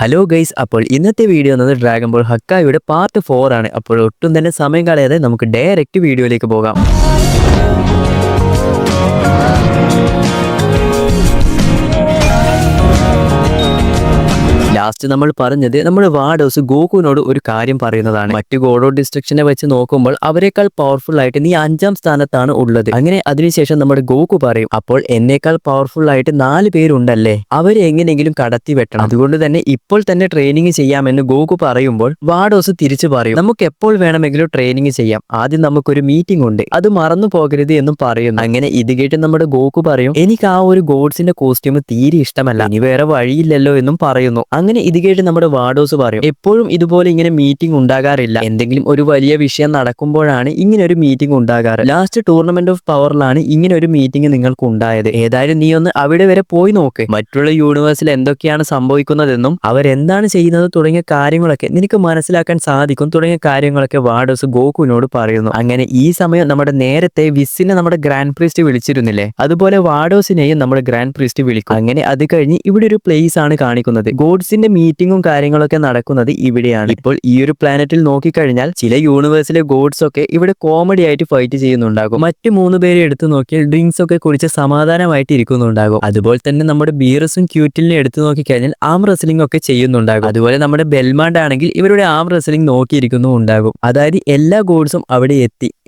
Hello guys, അപ്പോൾ ഇന്നത്തെ video എന്നത് ഡ്രാഗൺ ബോൾ ഹക്കായുടെ പാർട്ട് 4 ആണ്. അപ്പോൾ ഒട്ടും തന്നെ സമയം കളയാതെ നമുക്ക് ഡയറക്റ്റ് വീഡിയോയിലേക്ക് പോകാം. ലാസ്റ്റ് നമ്മൾ പറഞ്ഞത് നമ്മുടെ വാഡോസ് ഗോകുവിനോട് ഒരു കാര്യം പറയുന്നതാണ്. മറ്റു ഗോഡ് ഓഫ് ഡിസ്ട്രക്ഷനെ വെച്ച് നോക്കുമ്പോൾ അവരെക്കാൾ പവർഫുൾ ആയിട്ട് നീ 5ാം സ്ഥാനത്താണ് ഉള്ളത്. അങ്ങനെ അതിനുശേഷം നമ്മുടെ ഗോകു പറയും, അപ്പോൾ എന്നേക്കാൾ പവർഫുൾ ആയിട്ട് 4 പേരുണ്ടല്ലേ, അവരെ എങ്ങനെയെങ്കിലും കടത്തി വെട്ടണം. അതുകൊണ്ട് തന്നെ ഇപ്പോൾ തന്നെ ട്രെയിനിങ് ചെയ്യാമെന്ന് ഗോകു പറയുമ്പോൾ വാഡോസ് തിരിച്ചു പറയും, നമുക്ക് എപ്പോൾ വേണമെങ്കിലും ട്രെയിനിങ് ചെയ്യാം, ആദ്യം നമുക്കൊരു മീറ്റിംഗ് ഉണ്ട്, അത് മറന്നു പോകരുത് എന്നും പറയുന്നു. അങ്ങനെ ഇത് കേട്ട് നമ്മുടെ ഗോകു പറയും, എനിക്ക് ആ ഒരു ഗോഡ്സിന്റെ കോസ്റ്റ്യൂം തീരെ ഇഷ്ടമല്ല, ഇനി വേറെ വഴിയില്ലല്ലോ എന്നും പറയുന്നു. അങ്ങനെ ഇത് കേട്ട് നമ്മുടെ വാഡോസ് പറയും, എപ്പോഴും ഇതുപോലെ ഇങ്ങനെ മീറ്റിംഗ് ഉണ്ടാകാറില്ല, എന്തെങ്കിലും ഒരു വലിയ വിഷയം നടക്കുമ്പോഴാണ് ഇങ്ങനെ ഒരു മീറ്റിംഗ് ഉണ്ടാകാറ്. ലാസ്റ്റ് ടൂർണമെന്റ് ഓഫ് പവറിലാണ് ഇങ്ങനെ ഒരു മീറ്റിംഗ് നിങ്ങൾക്ക് ഉണ്ടായത്. ഏതായാലും നീ ഒന്ന് അവിടെ വരെ പോയി നോക്ക്, മറ്റുള്ള യൂണിവേഴ്സിൽ എന്തൊക്കെയാണ് സംഭവിക്കുന്നതെന്നും അവരെന്താണ് ചെയ്യുന്നത് തുടങ്ങിയ കാര്യങ്ങളൊക്കെ നിനക്ക് മനസ്സിലാക്കാൻ സാധിക്കും തുടങ്ങിയ കാര്യങ്ങളൊക്കെ വാഡോസ് ഗോകുവിനോട് പറയുന്നു. അങ്ങനെ ഈ സമയം നമ്മുടെ നേരത്തെ വിസ്സിനെ നമ്മുടെ ഗ്രാൻഡ് പ്രീസ്റ്റ് വിളിച്ചിരുന്നില്ലേ, അതുപോലെ വാഡോസിനെയും നമ്മുടെ ഗ്രാൻഡ് പ്രീസ്റ്റ് വിളിക്കും. അങ്ങനെ അത് കഴിഞ്ഞ് ഇവിടെ ഒരു പ്ലേസ് ആണ് കാണിക്കുന്നത്. ഗോഡ്സിന്റെ മീറ്റിങ്ങും കാര്യങ്ങളൊക്കെ നടക്കുന്നത് ഇവിടെയാണ്. ഇപ്പോൾ ഈ ഒരു പ്ലാനറ്റിൽ നോക്കിക്കഴിഞ്ഞാൽ ചില യൂണിവേഴ്സിലെ ഗോഡ്സ് ഒക്കെ ഇവിടെ കോമഡി ആയിട്ട് ഫൈറ്റ് ചെയ്യുന്നുണ്ടാകും. മറ്റു 3 പേരെ എടുത്തു നോക്കിയാൽ ഡ്രിങ്ക്സ് ഒക്കെ കുടിച്ച് സമാധാനമായിട്ട് ഇരിക്കുന്നുണ്ടാകും. അതുപോലെ തന്നെ നമ്മുടെ ബീറസും ക്യൂറ്റിലിനെ എടുത്തു നോക്കിക്കഴിഞ്ഞാൽ ആം റെസ്ലിംഗ് ഒക്കെ ചെയ്യുന്നുണ്ടാകും. അതുപോലെ നമ്മുടെ ബെൽമാണ്ട് ആണെങ്കിൽ ഇവരുടെ ആം റെസ്ലിംഗ് നോക്കിയിരിക്കുന്നുണ്ടാകും. അതായത് എല്ലാ ഗോഡ്സും അവിടെ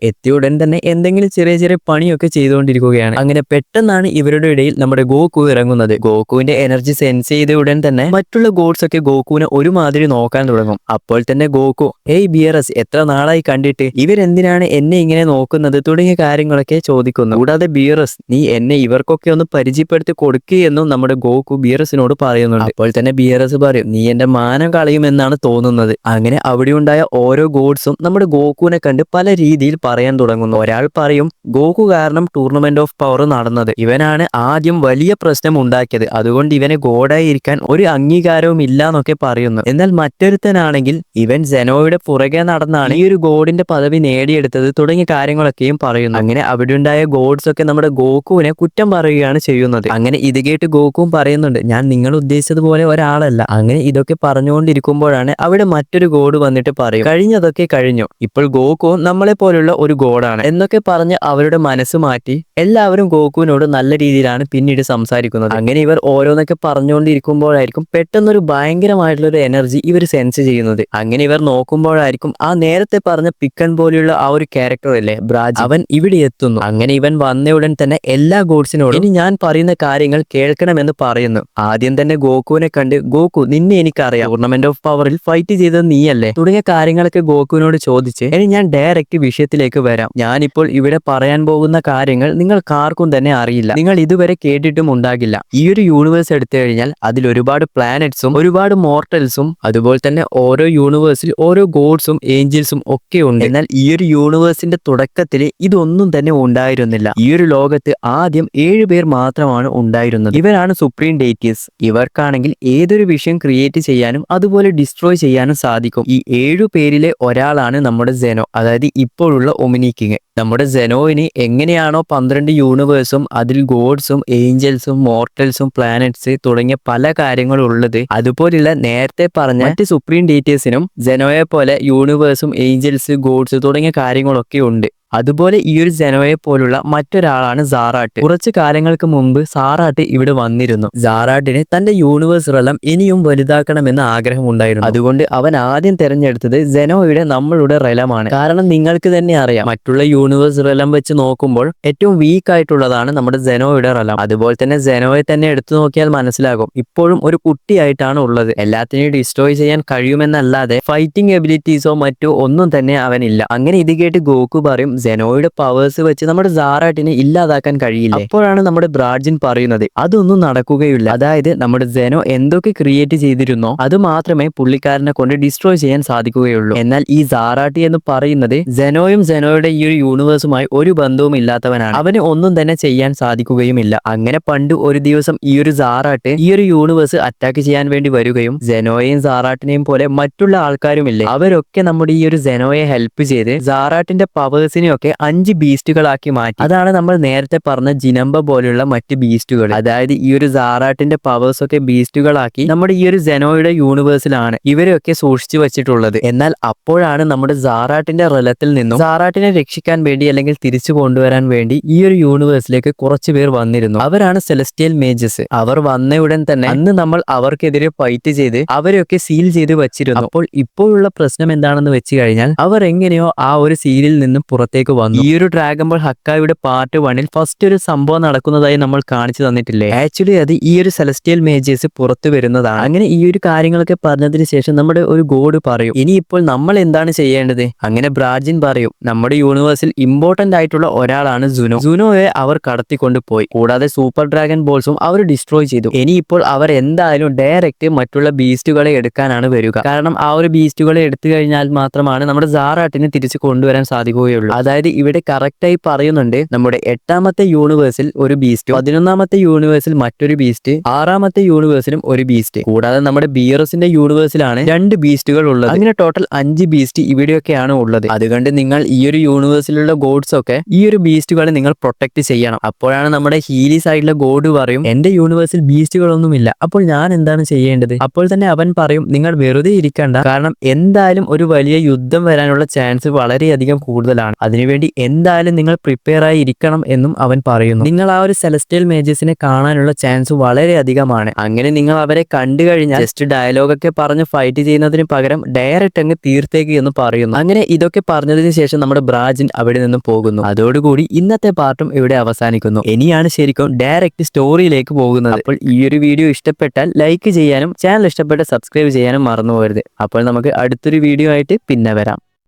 എത്തിയ ഉടൻ തന്നെ എന്തെങ്കിലും ചെറിയ ചെറിയ പണിയൊക്കെ ചെയ്തുകൊണ്ടിരിക്കുകയാണ്. അങ്ങനെ പെട്ടെന്നാണ് ഇവരുടെ ഇടയിൽ നമ്മുടെ ഗോകു ഇറങ്ങുന്നത്. ഗോകുവിന്റെ എനർജി സെൻസ് ചെയ്ത ഉടൻ തന്നെ മറ്റുള്ള ഗോഡ്സ് ഒക്കെ ഗോകുവിനെ ഒരുമാതിരി നോക്കാൻ തുടങ്ങും. അപ്പോൾ തന്നെ ഗോകു, ഏയ് ബിയറസ്, എത്ര നാളായി കണ്ടിട്ട്, ഇവരെന്തിനാണ് എന്നെ ഇങ്ങനെ നോക്കുന്നത് തുടങ്ങിയ കാര്യങ്ങളൊക്കെ ചോദിക്കുന്നു. കൂടാതെ ബിയറസ്, നീ എന്നെ ഇവർക്കൊക്കെ ഒന്ന് പരിചയപ്പെടുത്തി കൊടുക്കുകയെന്നും നമ്മുടെ ഗോകു ബിയറസിനോട് പറയുന്നുണ്ട്. അപ്പോൾ തന്നെ ബിയറസ് പറയും, നീ എന്റെ മാനം കളയുമെന്നാണ് തോന്നുന്നത്. അങ്ങനെ അവിടെ ഉണ്ടായ ഓരോ ഗോഡ്സും നമ്മുടെ ഗോകുവിനെ കണ്ട് പല രീതിയിൽ പറയാൻ തുടങ്ങുന്നു. ഒരാൾ പറയും, ഗോകു കാരണം ടൂർണമെന്റ് ഓഫ് പവർ നടന്നത്, ഇവനാണ് ആദ്യം വലിയ പ്രശ്നം ഉണ്ടാക്കിയത്, അതുകൊണ്ട് ഇവനെ ഗോഡായി ഇരിക്കാൻ ഒരു അംഗീകാരവും ഇല്ല എന്നൊക്കെ പറയുന്നു. എന്നാൽ മറ്റൊരുത്തനാണെങ്കിൽ ഇവൻ സെനോയുടെ പുറകെ നടന്നാണ് ഈ ഒരു ഗോഡിന്റെ പദവി നേടിയെടുത്തത് തുടങ്ങിയ കാര്യങ്ങളൊക്കെയും പറയുന്നു. അങ്ങനെ അവിടെ ഉണ്ടായ ഗോഡ്സ് ഒക്കെ നമ്മുടെ ഗോകുവിനെ കുറ്റം പറയുകയാണ് ചെയ്യുന്നത്. അങ്ങനെ ഇത് കേട്ട് ഗോകുവും പറയുന്നുണ്ട്, ഞാൻ നിങ്ങൾ ഉദ്ദേശിച്ചതുപോലെ ഒരാളല്ല. അങ്ങനെ ഇതൊക്കെ പറഞ്ഞുകൊണ്ടിരിക്കുമ്പോഴാണ് അവിടെ മറ്റൊരു ഗോഡ് വന്നിട്ട് പറയും, കഴിഞ്ഞതൊക്കെ കഴിഞ്ഞു, ഇപ്പോൾ ഗോകു നമ്മളെ പോലുള്ള ഒരു ഗോഡാണ് എന്നൊക്കെ പറഞ്ഞ് അവരുടെ മനസ്സ് മാറ്റി എല്ലാവരും ഗോകുവിനോട് നല്ല രീതിയിലാണ് പിന്നീട് സംസാരിക്കുന്നത്. അങ്ങനെ ഇവർ ഓരോന്നൊക്കെ പറഞ്ഞുകൊണ്ടിരിക്കുമ്പോഴായിരിക്കും പെട്ടെന്നൊരു ഭയങ്കരമായിട്ടുള്ള ഒരു എനർജി ഇവർ സെൻസ് ചെയ്യുന്നത്. അങ്ങനെ ഇവർ നോക്കുമ്പോഴായിരിക്കും ആ നേരത്തെ പറഞ്ഞ പിക്കൺ പോലെയുള്ള ആ ഒരു ക്യാരക്ടർ അല്ലേ ബ്രാജ്, അവൻ ഇവിടെ എത്തുന്നു. അങ്ങനെ ഇവൻ വന്ന ഉടൻ തന്നെ എല്ലാ ഗോഡ്സിനോടും ഇനി ഞാൻ പറയുന്ന കാര്യങ്ങൾ കേൾക്കണമെന്ന് പറയുന്നു. ആദ്യം തന്നെ ഗോകുവിനെ കണ്ട്, ഗോകു, നിന്നെ എനിക്കറിയാം, ടൂർണമെന്റ് ഓഫ് പവറിൽ ഫൈറ്റ് ചെയ്തത് നീയല്ലേ തുടങ്ങിയ കാര്യങ്ങളൊക്കെ ഗോകുവിനോട് ചോദിച്ച്, ഇനി ഞാൻ ഡയറക്റ്റ് വിഷയത്തിലേക്ക് വരാം. ഞാനിപ്പോൾ ഇവിടെ പറയാൻ പോകുന്ന കാര്യങ്ങൾ നിങ്ങൾക്കാർക്കും തന്നെ അറിയില്ല, നിങ്ങൾ ഇതുവരെ കേട്ടിട്ടും ഉണ്ടാകില്ല. ഈ ഒരു യൂണിവേഴ്സ് എടുത്തു കഴിഞ്ഞാൽ അതിൽ ഒരുപാട് പ്ലാനറ്റ്സും ഒരുപാട് മോർട്ടൽസും അതുപോലെ തന്നെ ഓരോ യൂണിവേഴ്സിൽ ഓരോ ഗോഡ്സും ഏഞ്ചൽസും ഒക്കെ ഉണ്ട്. എന്നാൽ ഈ ഒരു യൂണിവേഴ്സിന്റെ തുടക്കത്തിൽ ഇതൊന്നും തന്നെ ഉണ്ടായിരുന്നില്ല. ഈ ഒരു ലോകത്ത് ആദ്യം 7 പേർ മാത്രമാണ് ഉണ്ടായിരുന്നത്. ഇവരാണ് സുപ്രീം ഡേറ്റീസ്. ഇവർക്കാണെങ്കിൽ ഏതൊരു വിഷയം ക്രിയേറ്റ് ചെയ്യാനും അതുപോലെ ഡിസ്ട്രോയ് ചെയ്യാനും സാധിക്കും. ഈ 7 പേരിലെ ഒരാളാണ് നമ്മുടെ സെനോ, അതായത് ഇപ്പോഴുള്ള ഒമിനി കിങ്. നമ്മുടെ സെനോയിന് എങ്ങനെയാണോ 12 യൂണിവേഴ്സും അതിൽ ഗോഡ്സും ഏഞ്ചൽസും മോർട്ടൽസും പ്ലാനറ്റ്സ് തുടങ്ങിയ പല കാര്യങ്ങളും ഉള്ളത്, അതുപോലുള്ള നേരത്തെ പറഞ്ഞ മറ്റ് സുപ്രീം ഡീറ്റെയിൽസിനും സെനോയെ പോലെ യൂണിവേഴ്സും ഏഞ്ചൽസ് ഗോഡ്സ് തുടങ്ങിയ കാര്യങ്ങളൊക്കെ ഉണ്ട്. അതുപോലെ ഈ ഒരു സെനോയെ പോലുള്ള മറ്റൊരാളാണ് സാറാട്ട്. കുറച്ചു കാലങ്ങൾക്ക് മുമ്പ് സാറാട്ട് ഇവിടെ വന്നിരുന്നു. സാറാട്ടിന് തന്റെ യൂണിവേഴ്സ് റെലം ഇനിയും വലുതാക്കണമെന്ന് ആഗ്രഹമുണ്ടായിരുന്നു. അതുകൊണ്ട് അവൻ ആദ്യം തെരഞ്ഞെടുത്തത് സെനോയുടെ നമ്മളുടെ റെലമാണ്. കാരണം നിങ്ങൾക്ക് തന്നെ അറിയാം, മറ്റുള്ള യൂണിവേഴ്സ് റെലം വെച്ച് നോക്കുമ്പോൾ ഏറ്റവും വീക്ക് ആയിട്ടുള്ളതാണ് നമ്മുടെ സെനോയുടെ റെലം. അതുപോലെ തന്നെ സെനോയെ തന്നെ എടുത്തു നോക്കിയാൽ മനസ്സിലാകും, ഇപ്പോഴും ഒരു കുട്ടിയായിട്ടാണ് ഉള്ളത്. എല്ലാത്തിനെയും ഡിസ്ട്രോയ് ചെയ്യാൻ കഴിയുമെന്നല്ലാതെ ഫൈറ്റിംഗ് എബിലിറ്റീസോ മറ്റോ ഒന്നും തന്നെ അവനില്ല. അങ്ങനെ ഇത് കേട്ട് ഗോകു പറയും, സെനോയുടെ പവേഴ്സ് വെച്ച് നമ്മുടെ സാറാട്ടിനെ ഇല്ലാതാക്കാൻ കഴിയില്ല. അപ്പോഴാണ് നമ്മുടെ ബ്രാഡ്ജിൻ പറയുന്നത്, അതൊന്നും നടക്കുകയില്ല. അതായത് നമ്മുടെ സെനോ എന്തൊക്കെ ക്രിയേറ്റ് ചെയ്തിരുന്നോ അത് മാത്രമേ പുള്ളിക്കാരനെ കൊണ്ട് ഡിസ്ട്രോയ് ചെയ്യാൻ സാധിക്കുകയുള്ളൂ. എന്നാൽ ഈ സാറാട്ടി എന്ന് പറയുന്നത് സെനോയും സെനോയുടെ ഈ ഒരു യൂണിവേഴ്സുമായി ഒരു ബന്ധവും ഇല്ലാത്തവനാണ്. അവന് ഒന്നും തന്നെ ചെയ്യാൻ സാധിക്കുകയുമില്ല. അങ്ങനെ പണ്ട് ഒരു ദിവസം ഈ ഒരു സാറാട്ട് ഈ ഒരു യൂണിവേഴ്സ് അറ്റാക്ക് ചെയ്യാൻ വേണ്ടി വരികയും സെനോയെയും സാറാട്ടിനെയും പോലെ മറ്റുള്ള ആൾക്കാരുമില്ലേ, അവരൊക്കെ നമ്മുടെ ഈ ഒരു സെനോയെ ഹെൽപ്പ് ചെയ്ത് സാറാട്ടിന്റെ പവേഴ്സിനെ ഇതിനെയൊക്കെ 5 ബീസ്റ്റുകളാക്കി മാറ്റി. അതാണ് നമ്മൾ നേരത്തെ പറഞ്ഞ ജിനംബ പോലെയുള്ള മറ്റ് ബീസ്റ്റുകൾ. അതായത് ഈ ഒരു സാറാട്ടിന്റെ പവേഴ്സ് ഒക്കെ ബീസ്റ്റുകളാക്കി നമ്മുടെ ഈ ഒരു സെനോയുടെ യൂണിവേഴ്സിലാണ് ഇവരെയൊക്കെ സൂക്ഷിച്ചു വെച്ചിട്ടുള്ളത്. എന്നാൽ അപ്പോഴാണ് നമ്മുടെ സാറാട്ടിന്റെ റലത്തിൽ നിന്നും സാറാട്ടിനെ രക്ഷിക്കാൻ വേണ്ടി അല്ലെങ്കിൽ തിരിച്ചു കൊണ്ടുവരാൻ വേണ്ടി ഈ ഒരു യൂണിവേഴ്സിലേക്ക് കുറച്ചു പേർ വന്നിരുന്നു. അവരാണ് സെലസ്റ്റിയൽ മേജസ്. അവർ വന്നയുടൻ തന്നെ അന്ന് നമ്മൾ അവർക്കെതിരെ ഫൈറ്റ് ചെയ്ത് അവരെയൊക്കെ സീൽ ചെയ്ത് വെച്ചിരുന്നു. അപ്പോൾ ഇപ്പോഴുള്ള പ്രശ്നം എന്താണെന്ന് വെച്ച് കഴിഞ്ഞാൽ അവർ എങ്ങനെയോ ആ ഒരു സീലിൽ നിന്നും പുറത്തേക്ക് വന്നു. ഈ ഒരു ഡ്രാഗൺ ബോൾ ഹക്കായുടെ പാർട്ട് 1-ൽ ഫസ്റ്റ് ഒരു സംഭവം നടക്കുന്നതായി നമ്മൾ കാണിച്ചു തന്നിട്ടില്ലേ? ആക്ച്വലി അത് ഈ ഒരു സെലസ്റ്റിയൽ മേജേഴ്സ് പുറത്തു വരുന്നതാണ്. അങ്ങനെ ഈ ഒരു കാര്യങ്ങളൊക്കെ പറഞ്ഞതിന് ശേഷം നമ്മുടെ ഒരു ഗോഡ് പറയും, ഇനിയിപ്പോൾ നമ്മൾ എന്താണ് ചെയ്യേണ്ടത്? അങ്ങനെ ബ്രാജിൻ പറയും, നമ്മുടെ യൂണിവേഴ്സിൽ ഇമ്പോർട്ടന്റ് ആയിട്ടുള്ള ഒരാളാണ് ജുനോ. ജുനോയെ അവർ കടത്തിക്കൊണ്ട് പോയി. കൂടാതെ സൂപ്പർ ഡ്രാഗൺ ബോൾസും അവർ ഡിസ്ട്രോയ് ചെയ്തു. ഇനിയിപ്പോൾ അവർ എന്തായാലും ഡയറക്റ്റ് മറ്റുള്ള ബീസ്റ്റുകളെ എടുക്കാനാണ് വരിക. കാരണം ആ ഒരു ബീസ്റ്റുകളെ എടുത്തു കഴിഞ്ഞാൽ മാത്രമാണ് നമ്മുടെ സാറാട്ടിനെ തിരിച്ചു കൊണ്ടുവരാൻ സാധിക്കുകയുള്ളൂ. അതായത് ഇവിടെ കറക്റ്റായി പറയുന്നുണ്ട്, നമ്മുടെ 8ാമത്തെ യൂണിവേഴ്സിൽ ഒരു ബീസ്റ്റ്, 11ാമത്തെ യൂണിവേഴ്സിൽ മറ്റൊരു ബീസ്റ്റ്, 6ാമത്തെ യൂണിവേഴ്സിലും ഒരു ബീസ്റ്റ്, കൂടാതെ നമ്മുടെ ബിയറസിന്റെ യൂണിവേഴ്സിലാണ് 2 ബീസ്റ്റുകൾ ഉള്ളത്. അങ്ങനെ ടോട്ടൽ 5 ബീസ്റ്റ് ഇവിടെയൊക്കെയാണ് ഉള്ളത്. അതുകൊണ്ട് നിങ്ങൾ ഈ ഒരു യൂണിവേഴ്സിലുള്ള ഗോഡ്സ് ഒക്കെ ഈ ഒരു ബീസ്റ്റുകളെ നിങ്ങൾ പ്രൊട്ടക്ട് ചെയ്യണം. അപ്പോഴാണ് നമ്മുടെ ഹീലി സൈഡിലെ ഗോഡ് പറയും, എന്റെ യൂണിവേഴ്സിൽ ബീസ്റ്റുകളൊന്നുമില്ല, അപ്പോൾ ഞാൻ എന്താണ് ചെയ്യേണ്ടത്? അപ്പോൾ തന്നെ അവൻ പറയും, നിങ്ങൾ വെറുതെ ഇരിക്കണ്ട, കാരണം എന്തായാലും ഒരു വലിയ യുദ്ധം വരാനുള്ള ചാൻസ് വളരെയധികം കൂടുതലാണ്. അതിനുവേണ്ടി എന്തായാലും നിങ്ങൾ പ്രിപ്പയർ ആയി ഇരിക്കണം എന്നും അവൻ പറയുന്നു. നിങ്ങൾ ആ ഒരു സെലസ്റ്റിയൽ മേജേഴ്സിനെ കാണാനുള്ള ചാൻസ് വളരെ അധികമാണ്. അങ്ങനെ നിങ്ങൾ അവരെ കണ്ടു കഴിഞ്ഞാൽ ജസ്റ്റ് ഡയലോഗൊക്കെ പറഞ്ഞ് ഫൈറ്റ് ചെയ്യുന്നതിന് പകരം ഡയറക്റ്റ് അങ്ങ് തീർത്തേക്ക് എന്ന് പറയുന്നു. അങ്ങനെ ഇതൊക്കെ പറഞ്ഞതിന് ശേഷം നമ്മുടെ ബ്രാജിൻ അവിടെ നിന്ന് പോകുന്നു. അതോടുകൂടി ഇന്നത്തെ പാർട്ടും ഇവിടെ അവസാനിക്കുന്നു. ഇനിയാണ് ശരിക്കും ഡയറക്റ്റ് സ്റ്റോറിയിലേക്ക് പോകുന്നത്. അപ്പോൾ ഈ ഒരു വീഡിയോ ഇഷ്ടപ്പെട്ടാൽ ലൈക്ക് ചെയ്യാനും ചാനൽ ഇഷ്ടപ്പെട്ട സബ്സ്ക്രൈബ് ചെയ്യാനും മറന്നു പോകരുത്. അപ്പോൾ നമുക്ക് അടുത്തൊരു വീഡിയോ ആയിട്ട് പിന്നെ വരാം.